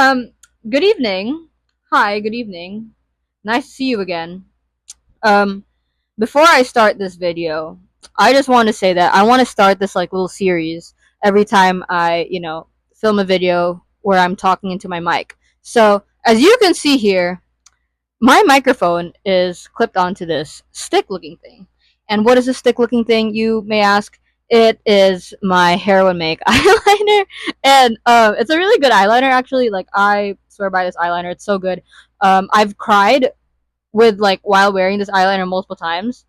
Good evening. Hi, good evening. Nice to see you again. Um, Before I start this video, I just want to say that I want to start this like little series every time I film a video where I'm talking into my mic. So, as you can see here, my microphone is clipped onto this stick looking thing. And what is this stick looking thing, you may ask? It is my heroin make eyeliner. And it's a really good eyeliner, actually. Like, I swear by this eyeliner. It's so good. I've cried with, like, while wearing this eyeliner multiple times.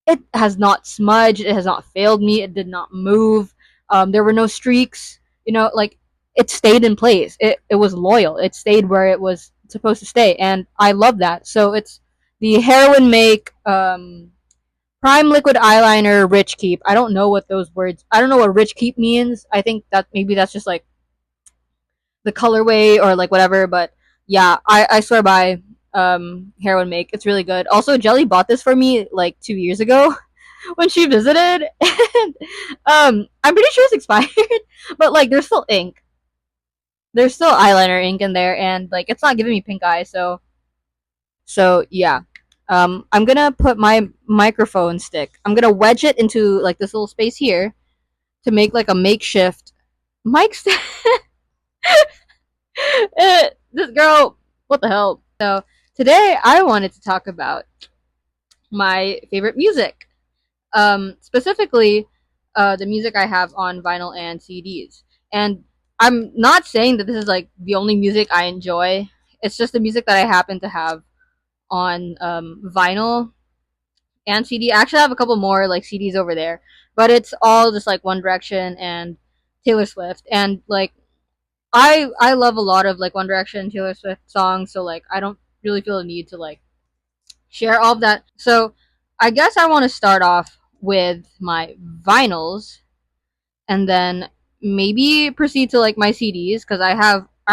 It has not smudged. It has not failed me. It did not move. There were no streaks. Like, it stayed in place. It was loyal. It stayed where it was supposed to stay, and I love that. So it's the Heroin Make Prime Liquid Eyeliner Rich Keep. I don't know what those words. I don't know what Rich Keep means. I think that maybe that's just like the colorway or like whatever. But yeah, I swear by Heroin Make. It's really good. Also, Jelly bought this for me like 2 years ago when she visited, and I'm pretty sure it's expired, but like there's still ink. There's still eyeliner ink in there, and like it's not giving me pink eye. So yeah. I'm gonna put my microphone stick. I'm gonna wedge it into like this little space here to make like a makeshift mic stand. This girl, what the hell? So today I wanted to talk about my favorite music. Specifically, the music I have on vinyl and CDs. And I'm not saying that this is like the only music I enjoy. It's just the music that I happen to have on vinyl and CD. I actually have a couple more like CDs over there, but it's all just like One Direction and Taylor Swift. And like I love a lot of like One Direction and Taylor Swift songs, so like I don't really feel the need to like share all of that. So I guess I want to start off with my vinyls and then maybe proceed to like my CDs because I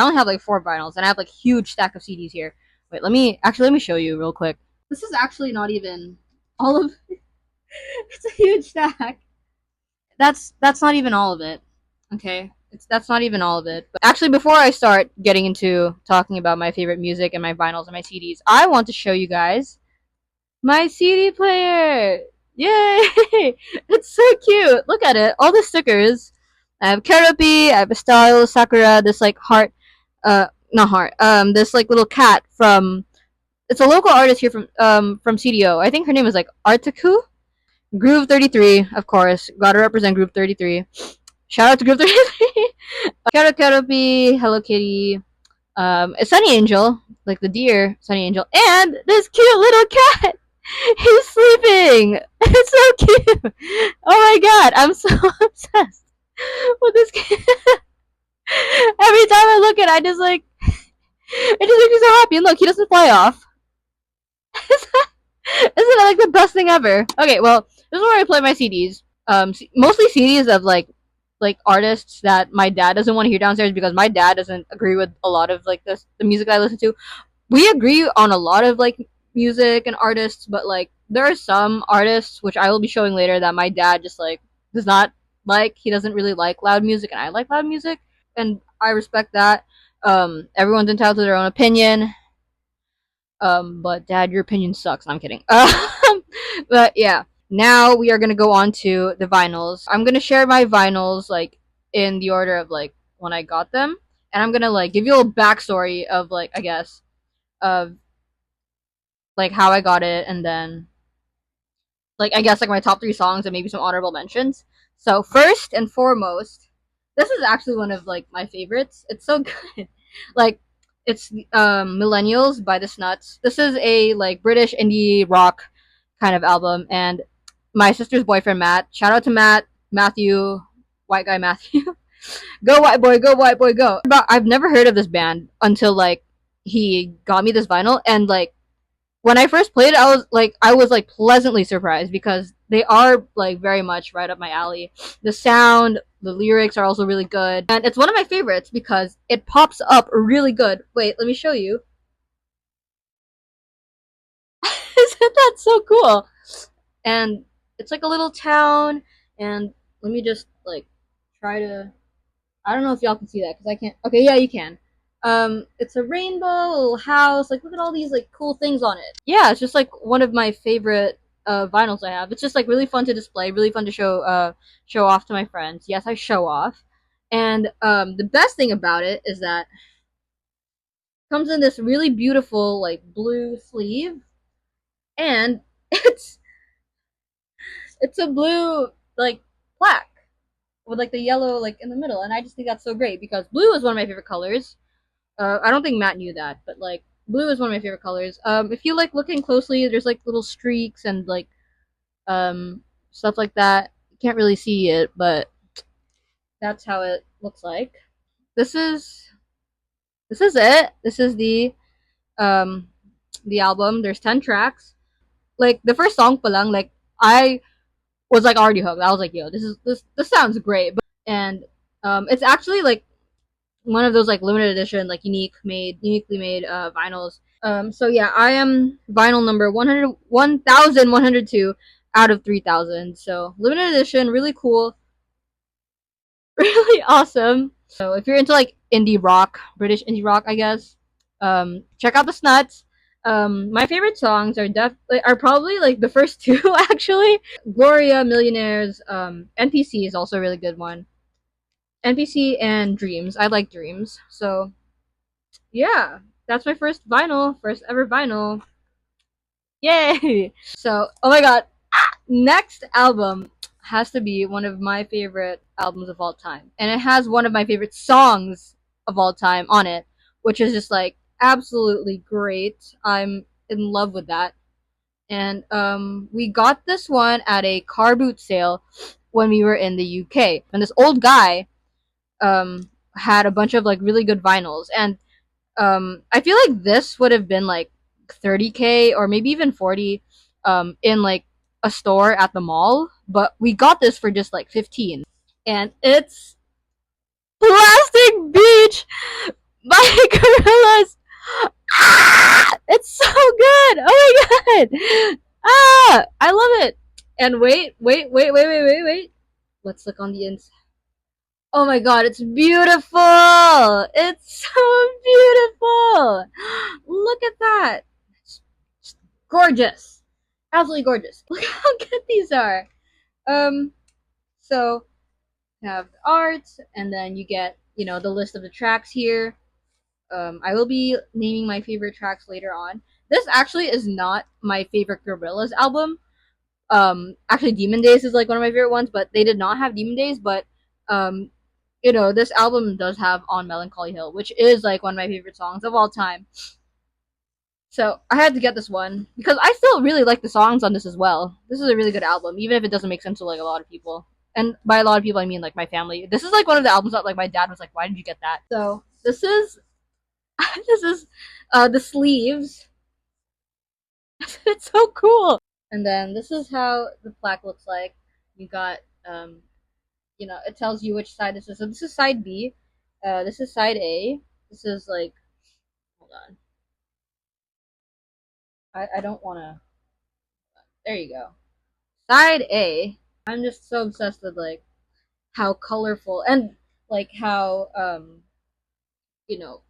only have like four vinyls and I have like huge stack of CDs here. Wait, let me show you real quick. This is actually not even all of it's a huge stack. That's not even all of it. Okay? That's not even all of it. But actually before I start getting into talking about my favorite music and my vinyls and my CDs, I want to show you guys my CD player! Yay! It's so cute. Look at it. All the stickers. I have Keropi, I have a style Sakura, this like heart, not heart, this like little cat from. It's a local artist here from CDO. I think her name is like Artaku. Groove 33, of course. Gotta represent Group 33. Shout out to Group 33. Keropi, Hello Kitty, a Sunny Angel, like the deer, Sunny Angel, and this cute little cat. He's sleeping. It's so cute. Oh my god, I'm so obsessed with this cat. Every time I look at it, it just makes me so happy. And look, he doesn't fly off. Isn't it like the best thing ever? Okay, well, this is where I play my CDs. Mostly CDs of like artists that my dad doesn't want to hear downstairs because my dad doesn't agree with a lot of like the music I listen to. We agree on a lot of like music and artists, but like there are some artists which I will be showing later that my dad just like does not like. He doesn't really like loud music, and I like loud music, and I respect that. Everyone's entitled to their own opinion. But Dad, your opinion sucks. No, I'm kidding. But yeah, now we are gonna go on to the vinyls. I'm gonna share my vinyls like in the order of like when I got them, and I'm gonna like give you a little backstory of like I guess of like how I got it, and then like I guess like my top three songs and maybe some honorable mentions. So first and foremost, this is actually one of like my favorites. It's so good. Like it's Millennials by the Snuts. This is a like British indie rock kind of album, and my sister's boyfriend Matt. Shout out to Matthew, white guy Matthew. Go white boy, go white boy, go. But I've never heard of this band until like he got me this vinyl, and like when I first played it, I was like pleasantly surprised because they are like very much right up my alley. The sound, the lyrics are also really good, and it's one of my favorites because it pops up really good. Wait, let me show you. Isn't that so cool? And it's like a little town, and let me just like try to. I don't know if y'all can see that because I can't. Okay, yeah, you can. It's a rainbow, a little house. Like, look at all these like cool things on it. Yeah, it's just like one of my favorite vinyls I have. It's just like really fun to display, really fun to show off to my friends. Yes, I show off. And the best thing about it is that it comes in this really beautiful like blue sleeve, and it's it's a blue like plaque with like the yellow like in the middle, and I just think that's so great because blue is one of my favorite colors. I don't think Matt knew that, but like blue is one of my favorite colors. If you like looking closely, there's like little streaks and like um stuff like that. You can't really see it, but that's how it looks like. This is this is it. This is the album. There's 10 tracks. Like the first song palang, like I was like already hooked. I was like, yo, this sounds great. And it's actually like one of those like limited edition, like uniquely made vinyls. So yeah, I am vinyl number 100, 1102 out of 3000. So limited edition, really cool, really awesome. So if you're into like indie rock, British indie rock, I guess, check out the Snuts. My favorite songs are probably like the first two actually. Gloria, Millionaires, NPC is also a really good one. NPC and Dreams. I like Dreams. So yeah, that's my first ever vinyl. Yay! So, oh my god, next album has to be one of my favorite albums of all time. And it has one of my favorite songs of all time on it, which is just like absolutely great. I'm in love with that. And we got this one at a car boot sale when we were in the UK. And this old guy had a bunch of like really good vinyls, and I feel like this would have been like 30K or maybe even 40 in like a store at the mall, but we got this for just like 15. And it's Plastic Beach by Gorillaz. Ah! It's so good. Oh my god. Ah, I love it. And wait. Let's look on the inside. Oh my god, it's beautiful! It's so beautiful! Look at that! It's gorgeous! Absolutely gorgeous. Look how good these are! Um, so, you have the art, and then you get, the list of the tracks here. I will be naming my favorite tracks later on. This actually is not my favorite Gorillaz album. Actually, Demon Days is like one of my favorite ones, but they did not have Demon Days, but um, this album does have On Melancholy Hill, which is like one of my favorite songs of all time. So I had to get this one because I still really like the songs on this as well. This is a really good album, even if it doesn't make sense to like a lot of people. And by a lot of people, I mean like my family. This is like one of the albums that like my dad was like, "Why did you get that?" So this is this is the sleeves. It's so cool. And then this is how the plaque looks like. You got it tells you which side this is. So this is side B. This is side A. This is like, hold on. I don't want to. There you go. Side A. I'm just so obsessed with like how colorful and like how you know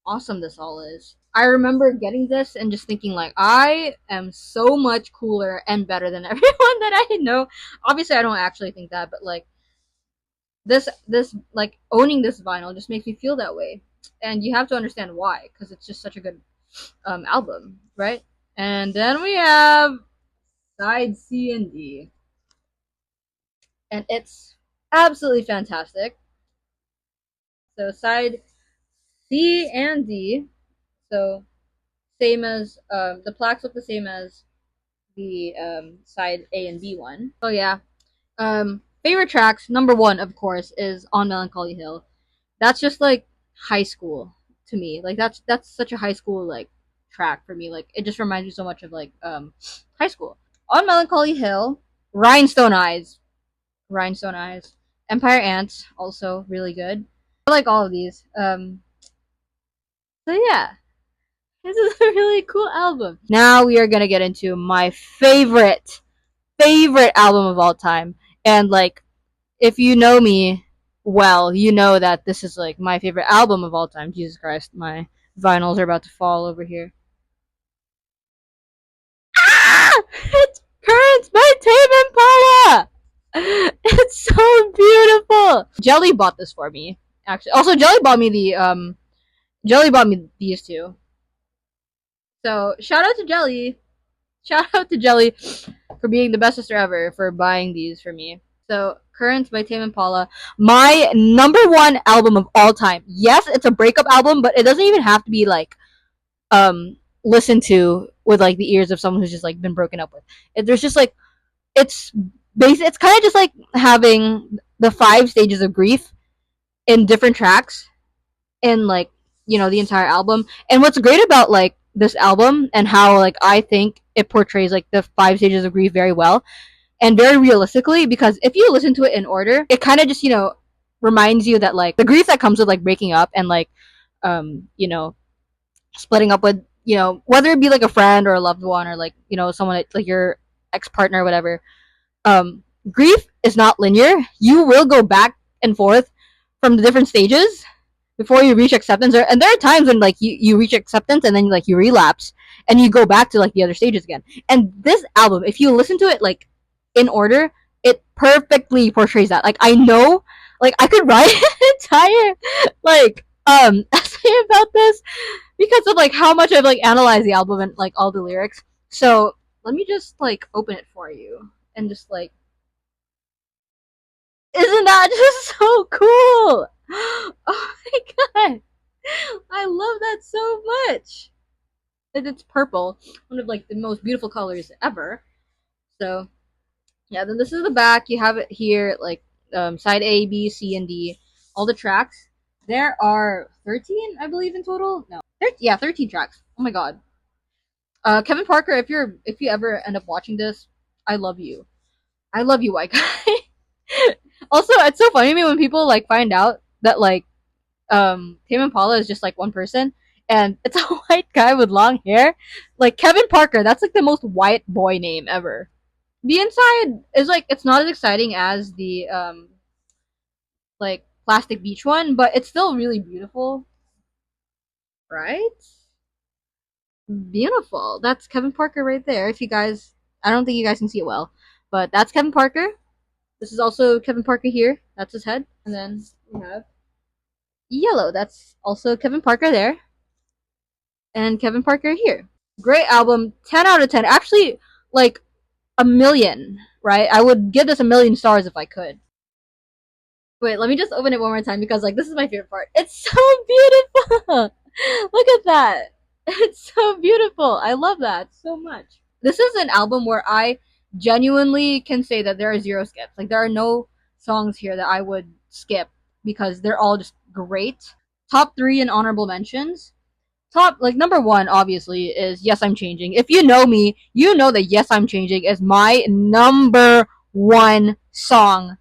awesome this all is. I remember getting this and just thinking like I am so much cooler and better than everyone that I know. Obviously, I don't actually think that, but like this like owning this vinyl just makes me feel that way, and you have to understand why because it's just such a good album, right? And then we have side C and D, and it's absolutely fantastic. So side C and D, so same as the plaques look the same as the side A and B one. Oh yeah. Favorite tracks number one, of course, is On Melancholy Hill. That's just like high school to me. Like that's such a high school like track for me. Like it just reminds me so much of like high school. On Melancholy Hill, Rhinestone Eyes, Rhinestone Eyes, Empire Ants, also really good. I like all of these. So yeah, this is a really cool album. Now we are gonna get into my favorite album of all time, and like if you know me, well, you know that this is like my favorite album of all time. Jesus Christ, my vinyls are about to fall over here. Ah! It's Currents by Tame Impala! It's so beautiful. Jelly bought this for me. Actually, also Jelly bought me these two. So shout out to Jelly. Shout out to Jelly for being the best sister ever for buying these for me. So Currents by Tame Impala, my number one album of all time. Yes, it's a breakup album, but it doesn't even have to be like listened to with like the ears of someone who's just like been broken up with. There's just like it's it's kind of just like having the five stages of grief in different tracks in like the entire album. And what's great about like this album and how like I think it portrays like the five stages of grief very well and very realistically, because if you listen to it in order, it kind of just reminds you that like the grief that comes with like breaking up and like you know splitting up with whether it be like a friend or a loved one or like someone like your ex-partner or whatever. Grief is not linear. You will go back and forth from the different stages before you reach acceptance. And there are times when like you reach acceptance and then like you relapse and you go back to like the other stages again. And this album, if you listen to it like in order, it perfectly portrays that. Like I know, like I could write an entire like essay about this because of like how much I've like analyzed the album and like all the lyrics. So let me just like open it for you and just like, isn't that just so cool? Oh my god, I love that so much. And it's purple, one of like the most beautiful colors ever. So yeah, then this is the back. You have it here, like side A, B, C, and D. All the tracks. There are 13, I believe, in total. No, 13, yeah, 13 tracks. Oh my god. Kevin Parker, if you ever end up watching this, I love you. I love you, white guy. Also, it's so funny to me when people like find out that like Tame Impala is just like one person and it's a white guy with long hair. Like Kevin Parker, that's like the most white boy name ever. The inside is like it's not as exciting as the like Plastic Beach one, but it's still really beautiful, right? Beautiful. That's Kevin Parker right there. If you guys, I don't think you guys can see it well, but that's Kevin Parker. This is also Kevin Parker here. That's his head, and then we have yellow. That's also Kevin Parker there, and Kevin Parker here. Great album. 10 out of 10. Actually, like a million. Right? I would give this a million stars if I could. Wait, let me just open it one more time because like this is my favorite part. It's so beautiful. Look at that. It's so beautiful. I love that so much. This is an album where I genuinely can say that there are zero skips. Like there are no songs here that I would skip because they're all just great. Top 3 and honorable mentions. Top like number 1 obviously is Yes I'm Changing. If you know me, you know that Yes I'm Changing is my number 1 song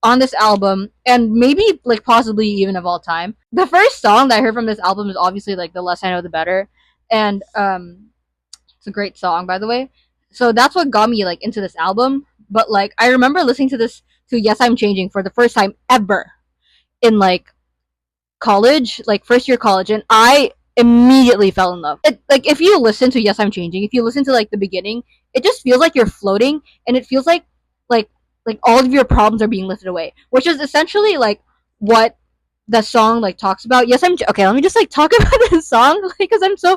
on this album and maybe like possibly even of all time. The first song that I heard from this album is obviously like The Less I Know the Better. And it's a great song by the way. So that's what got me like into this album. But like I remember listening to this to Yes I'm Changing for the first time ever in like college, like first year college, and I immediately fell in love. Like if you listen to Yes I'm Changing, if you listen to like the beginning, it just feels like you're floating, and it feels like like all of your problems are being lifted away, which is essentially like what the song like talks about. Yes, I'm okay. Let me just like talk about this song because I'm so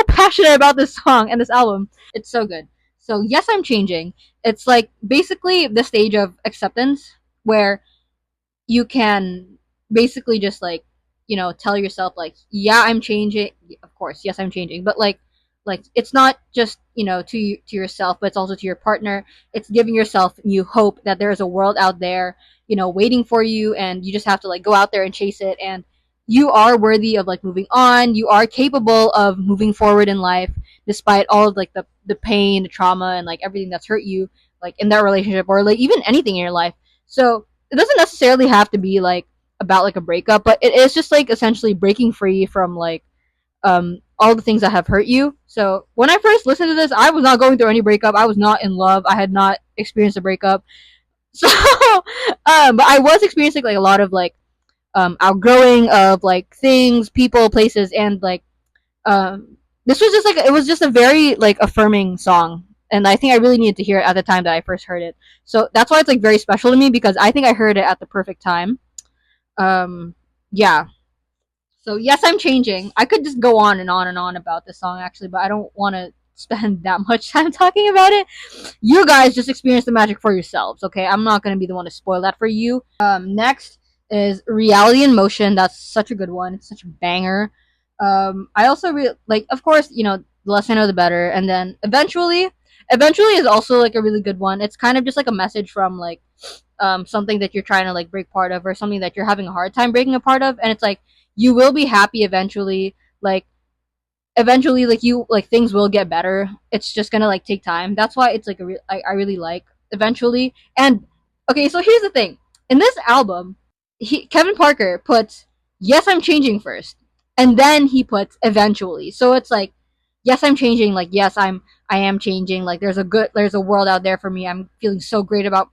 passionate about this song and this album. It's so good. So Yes I'm Changing. It's like basically the stage of acceptance where you can basically just like tell yourself like yeah I'm changing, of course yes I'm changing, but like it's not just to yourself, but it's also to your partner. It's giving yourself new hope that there's a world out there waiting for you, and you just have to like go out there and chase it, and you are worthy of like moving on. You are capable of moving forward in life despite all of like the pain, the trauma, and like everything that's hurt you like in that relationship or like even anything in your life. So it doesn't necessarily have to be like about like a breakup, but it is just like essentially breaking free from like all the things that have hurt you. So when I first listened to this, I was not going through any breakup. I was not in love. I had not experienced a breakup. So, but I was experiencing like a lot of like outgrowing of like things, people, places, and like this was just like it was just a very like affirming song, and I think I really needed to hear it at the time that I first heard it. So that's why it's like very special to me because I think I heard it at the perfect time. Um, yeah. So yes, I'm changing. I could just go on and on and on about this song actually, but I don't want to spend that much time talking about it. You guys just experience the magic for yourselves, okay? I'm not gonna be the one to spoil that for you. Next is Reality in Motion. That's such a good one. It's such a banger. I also like, of course, the less I know, the better. And then eventually is also like a really good one. It's kind of just like a message from like something that you're trying to like break part of, or something that you're having a hard time breaking a part of, and it's like you will be happy eventually. Like eventually like you like things will get better, it's just gonna like take time. That's why it's like I really like eventually. And okay, so here's the thing. In this album, Kevin Parker puts yes I'm changing first, and then he puts eventually. So it's like yes I'm changing, like yes I am changing, like there's a world out there for me, I'm feeling so great about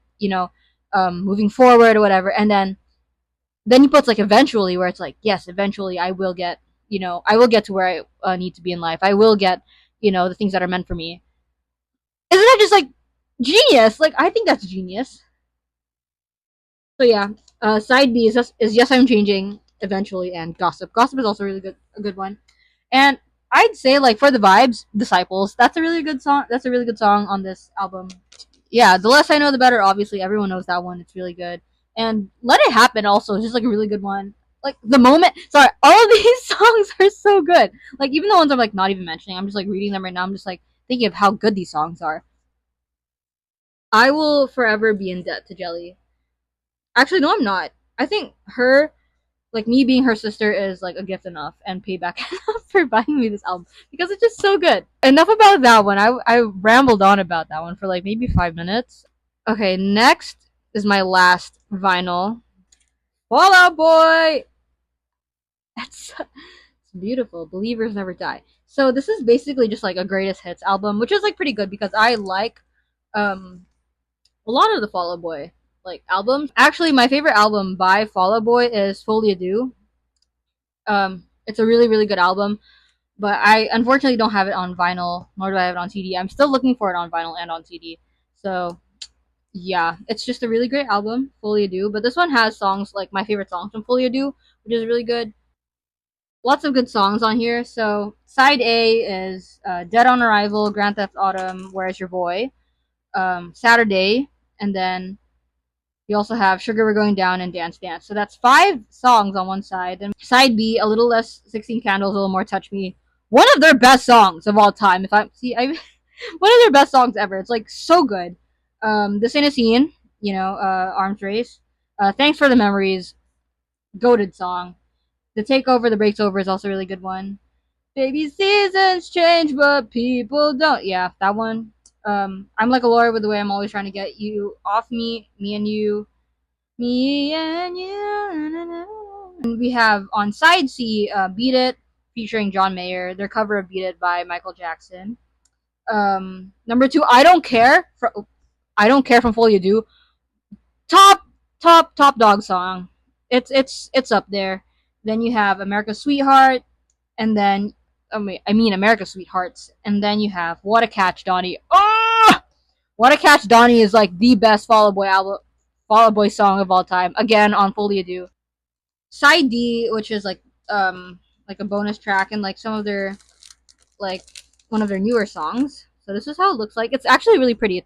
moving forward or whatever. And then he puts like eventually, where it's like yes eventually I will get, I will get to where I need to be in life, I will get the things that are meant for me. Isn't that just like genius? Like I think that's genius. So yeah, side B is yes I'm changing eventually, and gossip is also really good, a good one. And I'd say like for the vibes, Disciples, that's a really good song, that's a really good song on this album. Yeah, the less I know, the better. Obviously, everyone knows that one. It's really good. And Let It Happen also is just like a really good one. Like the moment, sorry, all of these songs are so good. Like even the ones I'm like not even mentioning, I'm just like reading them right now. I'm just like thinking of how good these songs are. I will forever be in debt to Jelly. Actually, no, I'm not. I think her, like me being her sister, is like a gift enough and payback enough for buying me this album because it's just so good. Enough about that one. I rambled on about that one for like maybe 5 minutes. Okay, next is my last vinyl. Fall Out Boy! It's beautiful. Believers Never Die. So this is basically just like a greatest hits album, which is like pretty good because I like um a lot of the Fall Out Boy like albums. Actually, my favorite album by Fall Out Boy is Folie à Deux. It's a really really good album, but I unfortunately don't have it on vinyl, nor do I have it on CD. I'm still looking for it on vinyl and on CD. So yeah, it's just a really great album, Folie à Deux. But this one has songs like my favorite songs from Folie à Deux, which is really good. Lots of good songs on here. So side A is Dead on Arrival, Grand Theft Autumn, Where's Your Boy, Saturday, and then you also have Sugar We're Going Down and Dance Dance. So that's 5 songs on one side. And side B, a little less 16 Candles, a little more Touch Me. One of their best songs of all time. If I see, I one of their best songs ever. It's like so good. This Ain't a Scene, Arms Race. Thanks for the Memories, goated song. The Takeover, The Breaks Over is also a really good one. Baby seasons change, but people don't. Yeah, that one. I'm like a lawyer with the way I'm always trying to get you off me, me and you, me and you. And we have on side C, Beat It, featuring John Mayer. Their cover of Beat It by Michael Jackson. Number 2, I don't care from Folie à Deux. Top, top dog song. It's up there. Then you have America's Sweetheart, and then I mean America's Sweethearts, and then you have What a Catch, Donnie. Oh, What a Catch, Donnie is like the best Fall Out Boy song of all time. Again on Folie à Deux. Side D, which is like a bonus track and like some of their like one of their newer songs. So this is how it looks like. It's actually really pretty.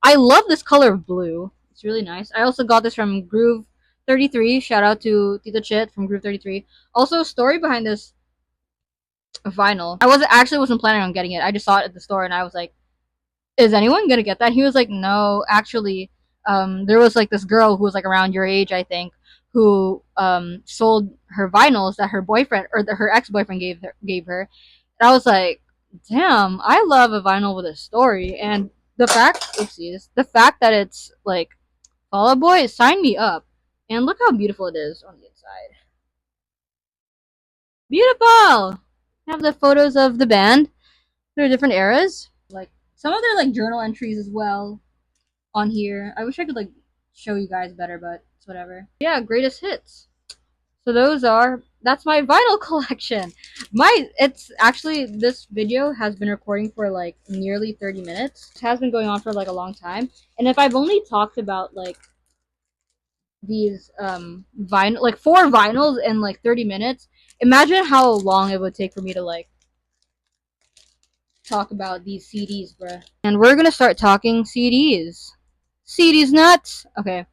I love this color of blue. It's really nice. I also got this from Groove 33. Shout out to Tito Chit from Groove 33. Also, story behind this vinyl. I wasn't planning on getting it. I just saw it at the store and I was like, "Is anyone gonna get that?" He was like, "No, actually, there was like this girl who was like around your age, I think, who sold her vinyls that her boyfriend or her ex boyfriend gave her." And I was like, "Damn, I love a vinyl with a story." And the fact that it's like Fall Out Boy, sign me up. And look how beautiful it is on the inside. Beautiful. I have the photos of the band. There are different eras. Like some of their like journal entries as well on here. I wish I could like show you guys better, but it's whatever. Yeah, greatest hits. So that's my vinyl collection. It's actually, this video has been recording for like nearly 30 minutes. It has been going on for like a long time. And if I've only talked about like these vinyl, like four vinyls in like 30 minutes, imagine how long it would take for me to like talk about these CDs, bruh. And we're gonna start talking CDs. CDs nuts. Okay.